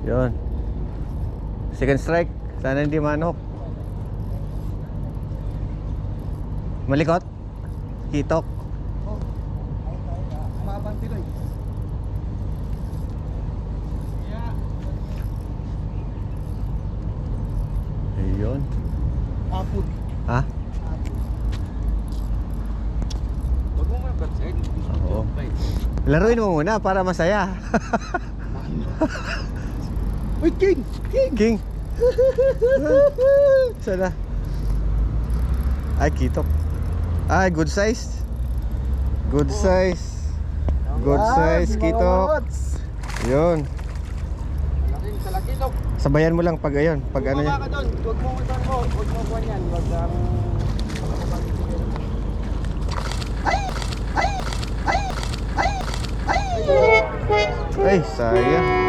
Yun. Second strike. Sana hindi manok. Malikot. Kitok. Mabang tiloy. Ayun. Apod. Ha? Huwag mo muna ba't-side. Oo. Laruin mo muna para masaya. Uy, King! King! King. Sana. Ay, kitok. Ay, good size. Good size. Good size, kitok. Yun. Malaking talakilok. Sabayan mo lang pag ayun, pag ano Bumaba yan. ka doon. Huwag mo kuwan yan. Huwag Ay, sayang.